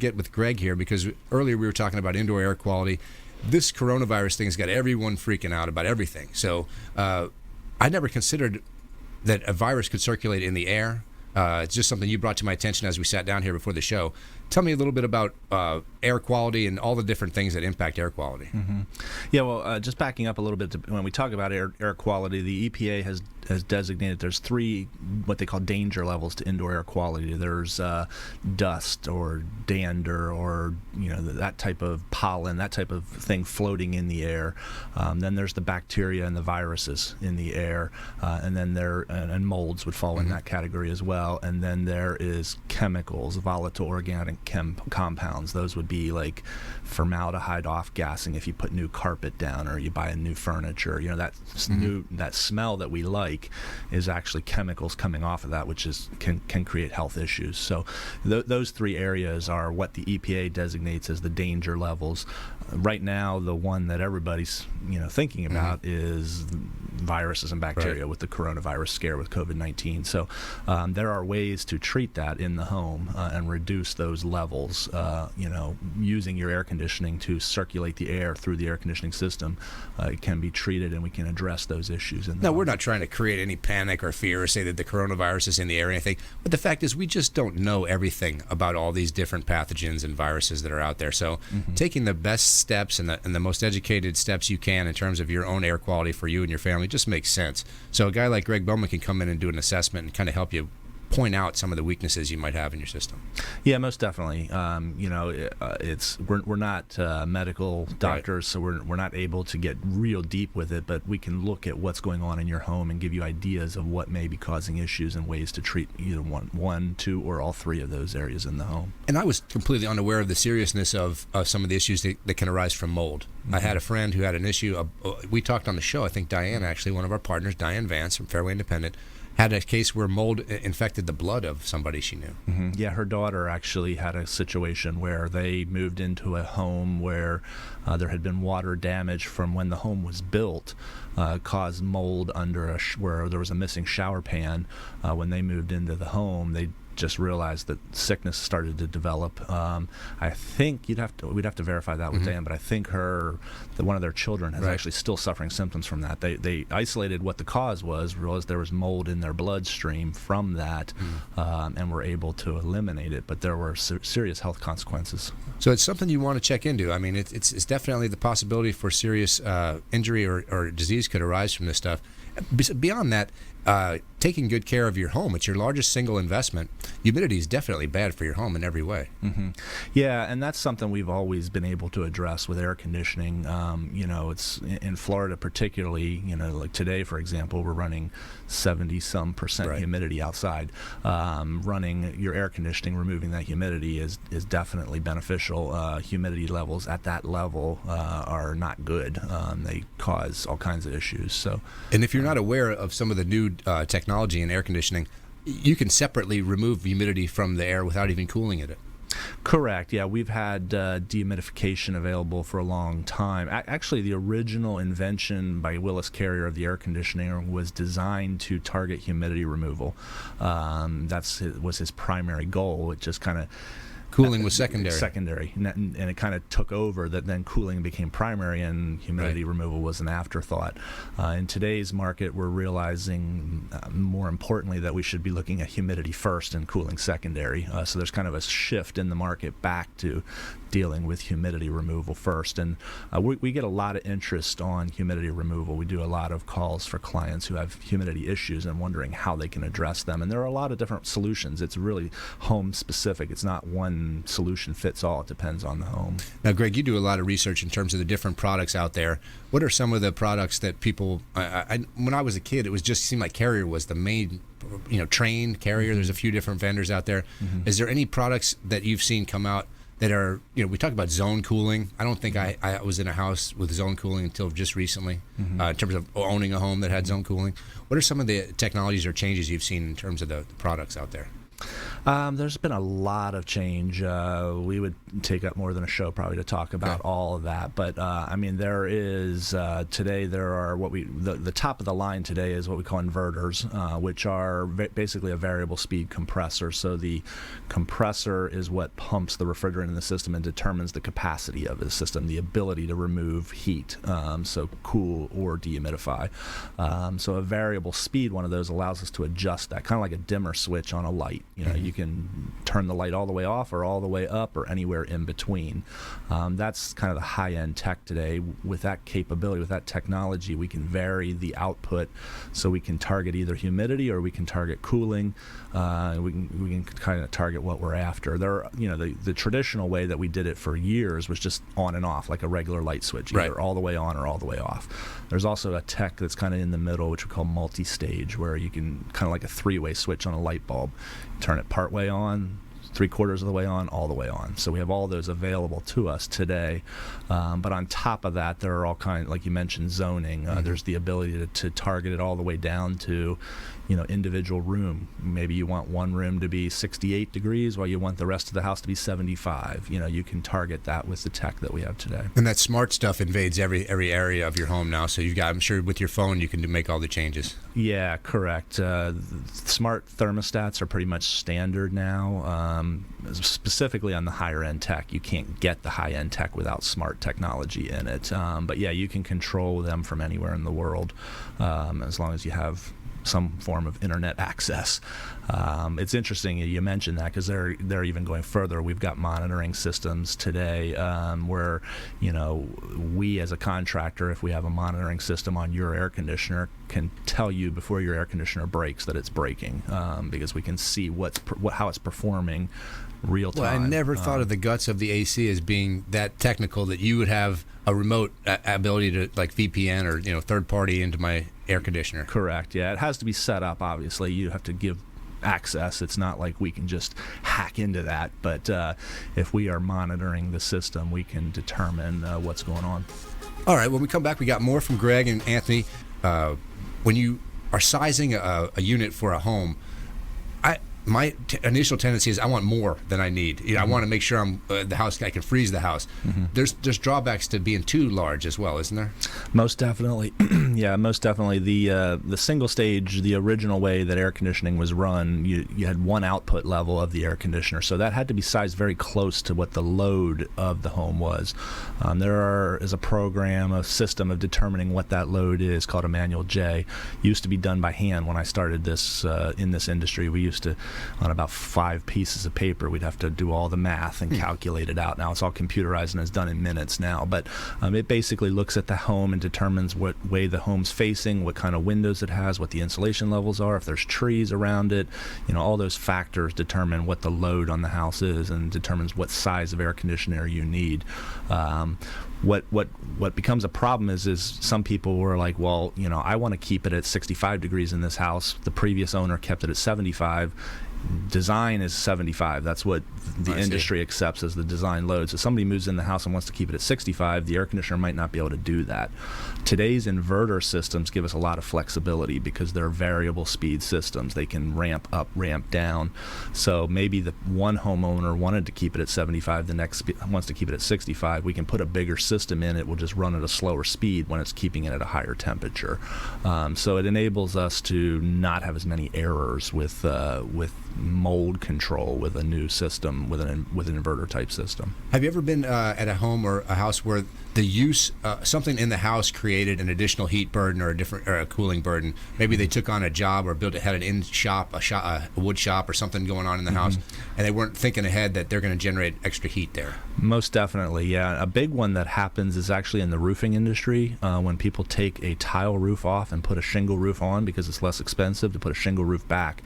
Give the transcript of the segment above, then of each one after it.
get with Gregg here, because earlier we were talking about indoor air quality. This coronavirus thing has got everyone freaking out about everything. So I never considered that a virus could circulate in the air. It's just something you brought to my attention as we sat down here before the show. Tell me a little bit about air quality and all the different things that impact air quality. Mm-hmm. Yeah, well, just backing up a little bit, when we talk about air quality, the EPA has designated there's 3 what they call danger levels to indoor air quality. There's dust or dander or that type of pollen, that type of thing floating in the air. Then there's the bacteria and the viruses in the air, and then and molds would fall in that category as well. And then there is chemicals, volatile organic compounds. Those would be like formaldehyde off-gassing if you put new carpet down or you buy a new furniture. That smell that we like is actually chemicals coming off of that, which can create health issues. So those 3 areas are what the EPA designates as the danger levels. Right now, the one that everybody's thinking about is viruses and bacteria with the coronavirus scare with COVID-19. So there are ways to treat that in the home and reduce those levels. Using your air conditioning to circulate the air through the air conditioning system, it can be treated, and we can address those issues. Now, we're not trying to create any panic or fear or say that the coronavirus is in the air or anything, but the fact is we just don't know everything about all these different pathogens and viruses that are out there. So taking the best steps and the most educated steps you can in terms of your own air quality for you and your family just makes sense. So a guy like Gregg Bowman can come in and do an assessment and kind of help you point out some of the weaknesses you might have in your system. Yeah, most definitely. We're not medical doctors, so we're not able to get real deep with it, but we can look at what's going on in your home and give you ideas of what may be causing issues and ways to treat either one, 2, or all 3 of those areas in the home. And I was completely unaware of the seriousness of some of the issues that can arise from mold. I had a friend who had an issue. We talked on the show, I think Diane, actually, one of our partners, Diane Vance from Fairway Independent, had a case where mold infected the blood of somebody she knew. Mm-hmm. Yeah, her daughter actually had a situation where they moved into a home where there had been water damage from when the home was built, caused mold under where there was a missing shower pan. When they moved into the home, they just realized that sickness started to develop. I think we'd have to verify that with Dan, but I think one of their children is actually still suffering symptoms from that. They isolated what the cause was, realized there was mold in their bloodstream from that, and were able to eliminate it, but there were serious health consequences. So it's something you want to check into. I mean, it's definitely the possibility for serious injury or disease could arise from this stuff. Beyond that, taking good care of your home, it's your largest single investment. Humidity is definitely bad for your home in every way. Mm-hmm. Yeah, and that's something we've always been able to address with air conditioning. It's in Florida particularly, like today, for example, we're running 70-some% humidity outside. Running your air conditioning, removing that humidity is definitely beneficial. Humidity levels at that level are not good. They cause all kinds of issues. And if you're not aware of some of the new technology in air conditioning, you can separately remove humidity from the air without even cooling it. Correct. Yeah, we've had dehumidification available for a long time. Actually, the original invention by Willis Carrier of the air conditioner was designed to target humidity removal. Was his primary goal. It just kind of cooling was secondary, and it kind of took over. That then cooling became primary, and humidity removal was an afterthought. In today's market, we're realizing, more importantly, that we should be looking at humidity first and cooling secondary. So there's kind of a shift in the market back to dealing with humidity removal first, and we get a lot of interest on humidity removal. We do a lot of calls for clients who have humidity issues and wondering how they can address them, and there are a lot of different solutions. It's really home specific. It's not one solution fits all. It depends on the home. Now, Gregg, you do a lot of research in terms of the different products out there. What are some of the products that people, when I was a kid, it seemed like Carrier was the main, trained Carrier. There's a few different vendors out there. Is there any products that you've seen come out that are, we talk about zone cooling. I don't think I was in a house with zone cooling until just recently, in terms of owning a home that had zone cooling. What are some of the technologies or changes you've seen in terms of the products out there? There's been a lot of change. We would take up more than a show probably to talk about all of that. But I mean, there is today there are the top of the line today is what we call inverters, which are basically a variable speed compressor. So the compressor is what pumps the refrigerant in the system and determines the capacity of the system, the ability to remove heat, so cool or dehumidify. So a variable speed one of those allows us to adjust that, kind of like a dimmer switch on a light. You know, you can turn the light all the way off or all the way up or anywhere in between. That's kind of the high-end tech today. With that capability, with that technology, we can vary the output, so we can target either humidity or we can target cooling. We can kind of target what we're after. The traditional way that we did it for years was just on and off, like a regular light switch, either all the way on or all the way off. There's also a tech that's kind of in the middle, which we call multi-stage, where you can kind of like a three-way switch on a light bulb, turn it part way on, 3/4 of the way on, all the way on. So we have all those available to us today. But on top of that, there are all kinds, like you mentioned, zoning. There's the ability to target it all the way down to, individual room. Maybe you want one room to be 68 degrees while you want the rest of the house to be 75. You can target that with the tech that we have today. And that smart stuff invades every area of your home now. So I'm sure with your phone you can make all the changes. Yeah, correct. Smart thermostats are pretty much standard now. Specifically on the higher end tech, you can't get the high end tech without smart technology in it. But yeah, you can control them from anywhere in the world, as long as you have some form of internet access. It's interesting you mentioned that, because they're even going further. We've got monitoring systems today where we as a contractor, if we have a monitoring system on your air conditioner, can tell you before your air conditioner breaks that it's breaking, because we can see how it's performing real time. Well, I never thought of the guts of the AC as being that technical, that you would have a remote ability to like VPN or third party into my air conditioner. Correct. Yeah, it has to be set up. Obviously, you have to give access. It's not like we can just hack into that. But if we are monitoring the system, we can determine what's going on. All right. When we come back, we got more from Gregg and Anthony. When you are sizing a unit for a home, my initial tendency is I want more than I need. I want to make sure the house, I can freeze the house. There's drawbacks to being too large as well, isn't there? Most definitely. Yeah, most definitely. The single stage, the original way that air conditioning was run, you had one output level of the air conditioner, so that had to be sized very close to what the load of the home was. There is a system of determining what that load is called a manual J. Used to be done by hand when I started this in this industry. We used to, on about 5 pieces of paper, we'd have to do all the math and calculate it out. Now it's all computerized and it's done in minutes now. But it basically looks at the home and determines what way the home's facing, what kind of windows it has, what the insulation levels are, if there's trees around it. All those factors determine what the load on the house is and determines what size of air conditioner you need. What becomes a problem is some people were like, well, I want to keep it at 65 degrees in this house. The previous owner kept it at 75. Design is 75. That's what the industry accepts as the design load. So somebody moves in the house and wants to keep it at 65, the air conditioner might not be able to do that. Today's inverter systems give us a lot of flexibility because they're variable speed systems. They can ramp up, ramp down. So maybe the one homeowner wanted to keep it at 75, the next wants to keep it at 65. We can put a bigger system in. It will just run at a slower speed when it's keeping it at a higher temperature. So it enables us to not have as many errors with mold control with a new system, with an inverter type system. Have you ever been at a home or a house where the use something in the house created an additional heat burden or a cooling burden? Maybe they took on a job or had an in shop, a wood shop or something going on in the house, and they weren't thinking ahead that they're going to generate extra heat there. Most definitely, yeah. A big one that happens is actually in the roofing industry, when people take a tile roof off and put a shingle roof on because it's less expensive to put a shingle roof back.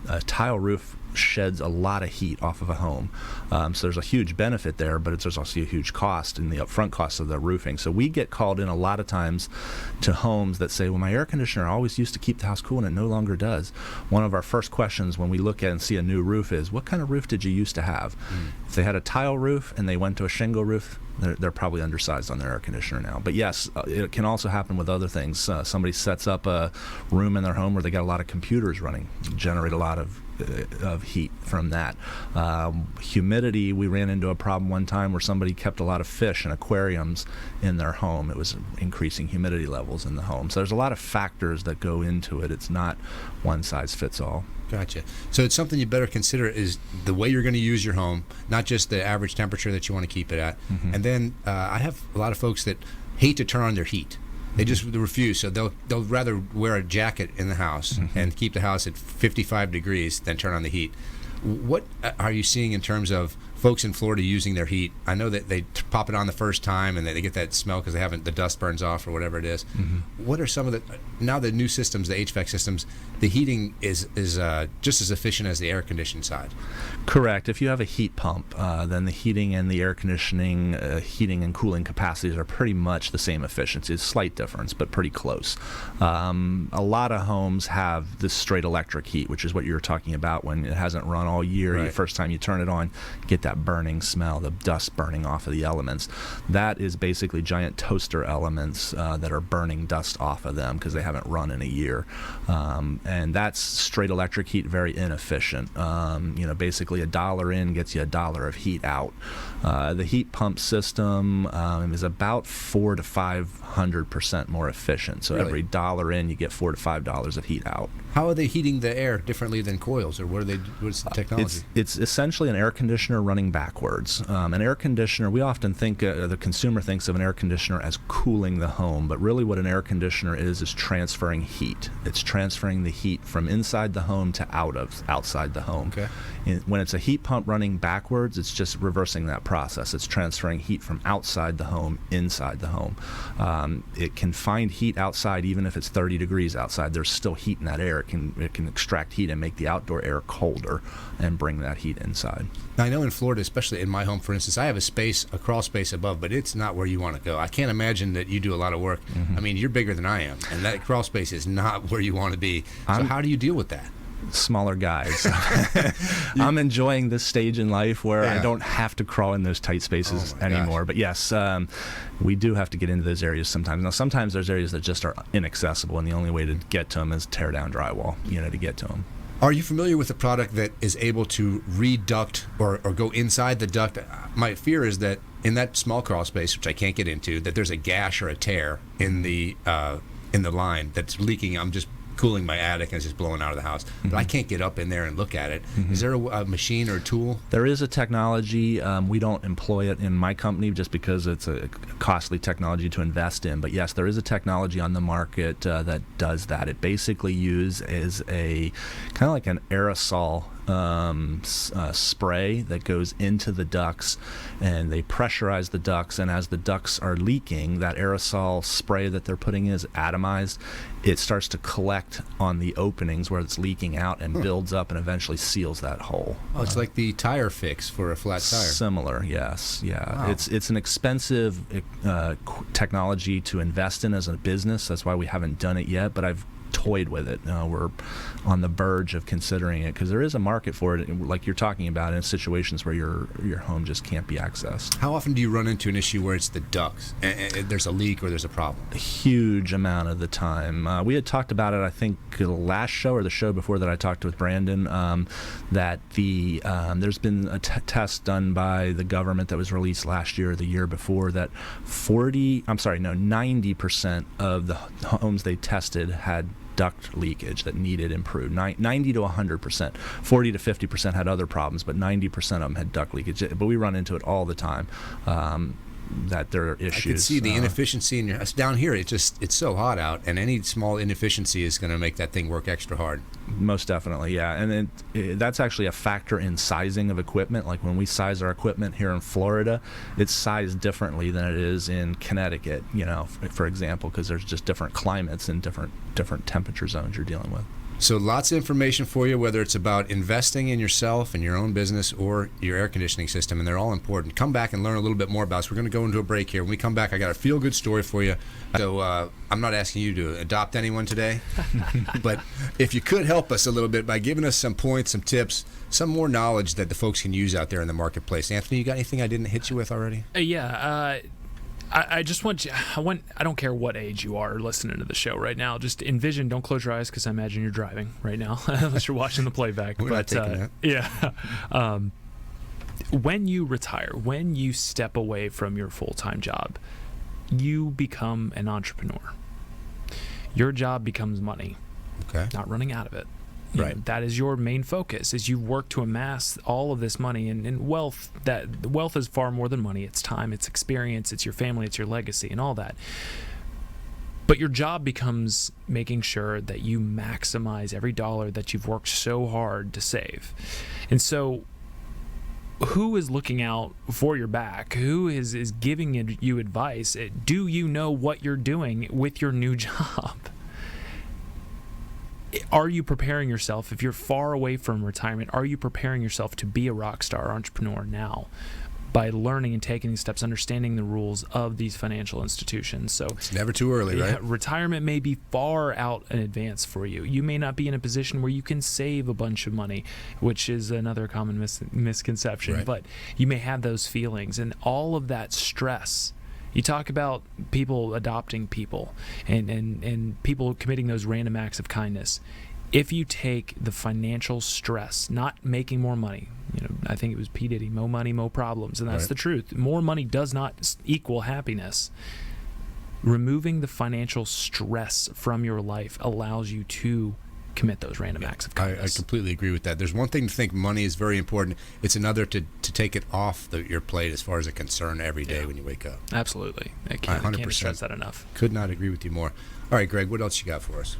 A tile roof sheds a lot of heat off of a home. So there's a huge benefit there, but there's also a huge cost in the upfront cost of the roofing. So we get called in a lot of times to homes that say, well, my air conditioner always used to keep the house cool and it no longer does. One of our first questions when we look at and see a new roof is, what kind of roof did you used to have? If they had a tile roof and they went to a shingle roof, they're probably undersized on their air conditioner now. But yes, it can also happen with other things. Somebody sets up a room in their home where they got a lot of computers running, generate a lot of of heat from that. Humidity, we ran into a problem one time where somebody kept a lot of fish in aquariums in their home. It was increasing humidity levels in the home. So there's a lot of factors that go into it. It's not one size fits all. Gotcha. So it's something you better consider is the way you're going to use your home, not just the average temperature that you want to keep it at. And then I have a lot of folks that hate to turn on their heat. They just refuse. So they'll rather wear a jacket in the house and keep the house at 55 degrees than turn on the heat. What are you seeing in terms of folks in Florida using their heat? I know that they pop it on the first time and they get that smell because the dust burns off or whatever it is. What are some of the new systems, the HVAC systems, the heating is just as efficient as the air conditioning side? Correct. If you have a heat pump, then the heating and the air conditioning, heating and cooling capacities are pretty much the same efficiency. It's a slight difference, but pretty close. A lot of homes have this straight electric heat, which is what you were talking about when it hasn't run all year. Right. The first time you turn it on, get that burning smell, the dust burning off of the elements. That is basically giant toaster elements that are burning dust off of them because they haven't run in a year. And that's straight electric heat, very inefficient. Basically $1 in gets you $1 of heat out. The heat pump system is about 400 to 500% more efficient. So Really? every $1 in, you get $4 to $5 of heat out. How are they heating the air differently than coils, or what's the technology? It's essentially an air conditioner running backwards. An air conditioner, we often think, the consumer thinks of an air conditioner as cooling the home, but really what an air conditioner is transferring heat. It's transferring the heat from inside the home to outside the home. Okay. When it's a heat pump running backwards, it's just reversing that process. It's transferring heat from outside the home inside the home. It can find heat outside even if it's 30 degrees outside. There's still heat in that air. It can extract heat and make the outdoor air colder and bring that heat inside. Now, I know in Florida, especially in my home, for instance, I have a crawl space above, but it's not where you want to go. I can't imagine that you do a lot of work. I mean, you're bigger than I am, and that crawl space is not where you want to be. So how do you deal with that? Smaller guys. I'm enjoying this stage in life where I don't have to crawl in those tight spaces anymore. But yes, we do have to get into those areas sometimes. Now, sometimes there's areas that just are inaccessible, and the only way to get to them is tear down drywall, to get to them. Are you familiar with a product that is able to reduct or go inside the duct? My fear is that in that small crawl space, which I can't get into, that there's a gash or a tear in the line that's leaking. I'm just cooling my attic and it's just blowing out of the house. But I can't get up in there and look at it. Is there a machine or a tool? There is a technology. We don't employ it in my company just because it's a costly technology to invest in. But yes, there is a technology on the market that does that. It basically uses a kind of like an aerosol spray that goes into the ducts, and they pressurize the ducts, and as the ducts are leaking, that aerosol spray that they're putting in is atomized. It starts to collect on the openings where it's leaking out and builds up and eventually seals that hole. Oh, it's like the tire fix for a flat tire. Similar, yes. Yeah. Wow. It's an expensive technology to invest in as a business. That's why we haven't done it yet, but I've toyed with it. We're on the verge of considering it because there is a market for it, like you're talking about, in situations where your home just can't be accessed. How often do you run into an issue where it's the ducts and there's a leak or there's a problem? A huge amount of the time. We had talked about it, I think, the last show or the show before that I talked with Brandon, that there's been a test done by the government that was released last year or the year before that 90% of the homes they tested had duct leakage that needed improved. 90 to 100%. 40 to 50% had other problems, but 90% of them had duct leakage. But we run into it all the time. That there are issues. I can see the inefficiency in your house. Down here, it's so hot out, and any small inefficiency is going to make that thing work extra hard. Most definitely, yeah. And that's actually a factor in sizing of equipment. Like when we size our equipment here in Florida, it's sized differently than it is in Connecticut, for example, because there's just different climates and different temperature zones you're dealing with. So lots of information for you, whether it's about investing in yourself and your own business or your air conditioning system, and they're all important. Come back and learn a little bit more about us. We're going to go into a break here. When we come back, I got a feel-good story for you. So I'm not asking you to adopt anyone today, but if you could help us a little bit by giving us some points, some tips, some more knowledge that the folks can use out there in the marketplace. Anthony, you got anything I didn't hit you with already? Yeah. I just want you. I don't care what age you are listening to the show right now. Just envision. Don't close your eyes because I imagine you're driving right now, unless you're watching the playback. We're not taking that. Yeah. When you retire, when you step away from your full-time job, you become an entrepreneur. Your job becomes money. Okay. Not running out of it. Right. That is your main focus, is you work to amass all of this money and wealth. That wealth is far more than money. It's time, it's experience, it's your family, it's your legacy, and all that. But your job becomes making sure that you maximize every dollar that you've worked so hard to save. And so who is looking out for your back? Who is giving you advice? Do you know what you're doing with your new job? Are you preparing yourself, if you're far away from retirement, are you preparing yourself to be a rock star entrepreneur now by learning and taking these steps, understanding the rules of these financial institutions? So it's never too early, right? Retirement may be far out in advance for you. You may not be in a position where you can save a bunch of money, which is another common misconception, right. But you may have those feelings and all of that stress. You talk about people adopting people and people committing those random acts of kindness. If you take the financial stress, not making more money, I think it was P. Diddy, mo money, mo problems, and that's right. the truth. More money does not equal happiness. Removing the financial stress from your life allows you to commit those random acts of kindness. I completely agree with that. There's one thing to think money is very important. It's another to take it off your plate as far as a concern every day when you wake up. Absolutely. I can't stress that enough. Could not agree with you more. All right, Greg, what else you got for us?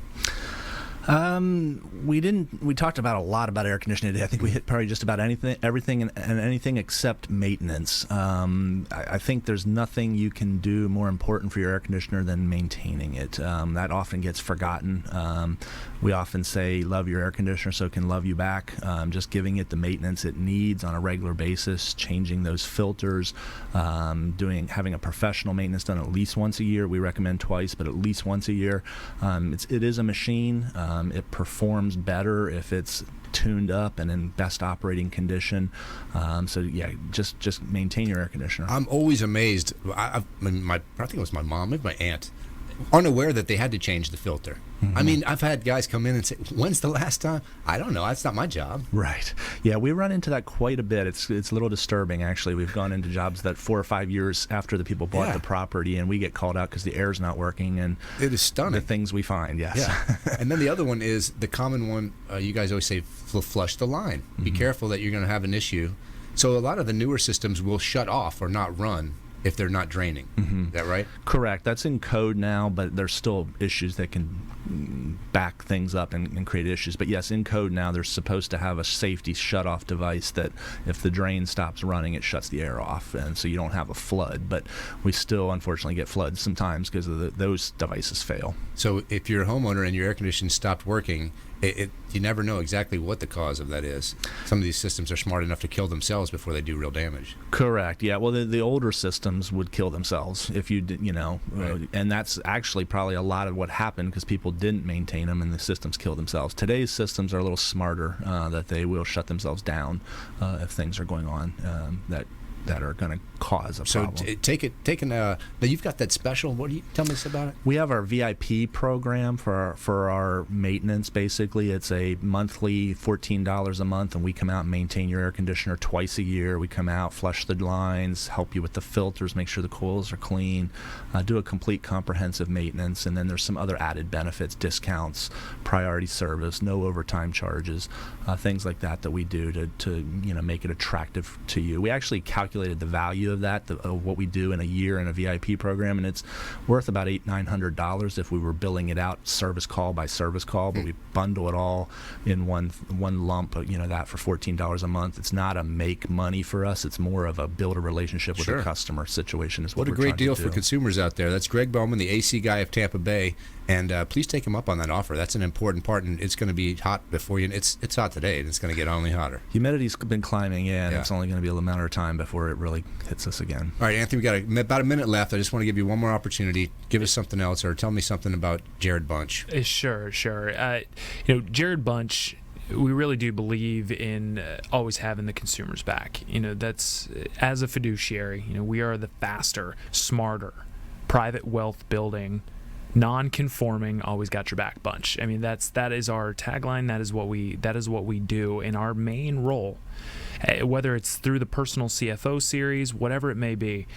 We talked about a lot about air conditioning today. I think we hit probably just about everything and anything except maintenance. I think there's nothing you can do more important for your air conditioner than maintaining it. That often gets forgotten. We often say love your air conditioner so it can love you back. Just giving it the maintenance it needs on a regular basis, changing those filters, having a professional maintenance done at least once a year. We recommend twice, but at least once a year. It is a machine. It performs better if it's tuned up and in best operating condition. So yeah, just maintain your air conditioner. I'm always amazed. I think it was my mom, maybe my aunt, unaware that they had to change the filter. Mm-hmm. I mean, I've had guys come in and say, when's the last time? I don't know. That's not my job. Right. Yeah, we run into that quite a bit. It's a little disturbing, actually. We've gone into jobs that 4 or 5 years after the people bought the property, and we get called out because the air's not working. And it is stunning. The things we find, yes. Yeah. And then the other one is the common one, you guys always say, flush the line. Mm-hmm. Be careful that you're going to have an issue. So a lot of the newer systems will shut off or not run if they're not draining. Mm-hmm. Is that right? Correct. That's in code now, but there's still issues that can back things up and create issues. But yes, in code now, they're supposed to have a safety shut-off device that if the drain stops running, it shuts the air off, and so you don't have a flood. But we still, unfortunately, get floods sometimes because of those devices fail. So if you're a homeowner and your air conditioning stopped working, you never know exactly what the cause of that is. Some of these systems are smart enough to kill themselves before they do real damage. Correct. Yeah. Well, the older systems would kill themselves if you did, right. And that's actually probably a lot of what happened because people didn't maintain them and the systems killed themselves. Today's systems are a little smarter that they will shut themselves down if things are going on that are going to cause a problem. So now you've got that special. What do you tell me about it? We have our VIP program for our maintenance. Basically, it's a monthly $14 a month, and we come out and maintain your air conditioner twice a year. We come out, flush the lines, help you with the filters, make sure the coils are clean, do a complete comprehensive maintenance, and then there's some other added benefits, discounts, priority service, no overtime charges, things like that we do to make it attractive to you. We actually calculated the value of that, of what we do in a year in a VIP program, and it's worth about $800-900 if we were billing it out service call by service call, but we bundle it all in one lump, that for $14 a month. It's not a make money for us, it's more of a build a relationship with the customer situation is what a we're great deal trying to do. For consumers out there. That's Gregg Bowman, the AC guy of Tampa Bay, and please take him up on that offer. That's an important part, and it's going to be hot before you. It's hot today, and it's going to get only hotter. Humidity's been climbing in. It's only going to be a matter of time before it really hits us again. All right, Anthony, we got about a minute left. I just want to give you one more opportunity. Give us something else, or tell me something about Jared Bunch. Sure. Jared Bunch we really do believe in always having the consumer's back. That's, as a fiduciary, we are the faster, smarter, private wealth building, non-conforming, always got your back bunch. I mean, that is our tagline. That is what we do in our main role, whether it's through the personal CFO series, whatever it may be.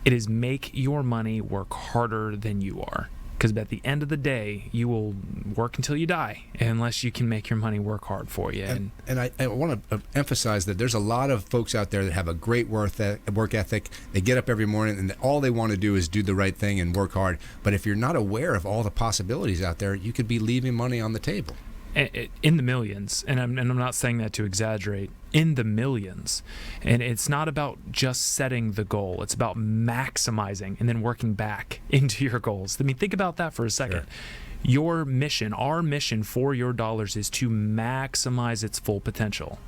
It is make your money work harder than you are. Because at the end of the day, you will work until you die unless you can make your money work hard for you. And I want to emphasize that there's a lot of folks out there that have a great work ethic. They get up every morning and all they want to do is do the right thing and work hard. But if you're not aware of all the possibilities out there, you could be leaving money on the table. In the millions, and I'm not saying that to exaggerate, in the millions. And it's not about just setting the goal. It's about maximizing and then working back into your goals. I mean, think about that for a second. Sure. Your mission, our mission for your dollars is to maximize its full potential.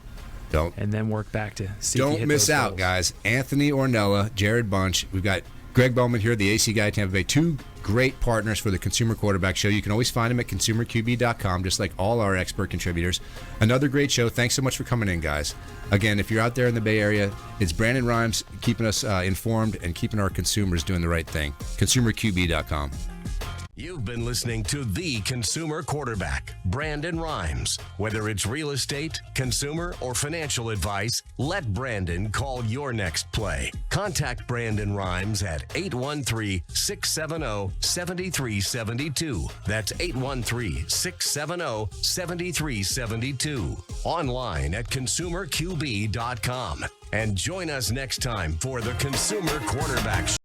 And then work back to see if you hit Don't miss those out, goals. guys. Anthony Ornella, Jared Bunch. We've got Gregg Bowman here, the AC guy at Tampa Bay. Two great partners for the Consumer Quarterback Show. You can always find them at consumerqb.com, just like all our expert contributors. Another great show. Thanks so much for coming in, guys. Again, if you're out there in the Bay Area, it's Brandon Rhymes keeping us informed and keeping our consumers doing the right thing. consumerqb.com. You've been listening to The Consumer Quarterback, Brandon Rhymes. Whether it's real estate, consumer, or financial advice, let Brandon call your next play. Contact Brandon Rhymes at 813-670-7372. That's 813-670-7372. Online at consumerqb.com. And join us next time for The Consumer Quarterback Show.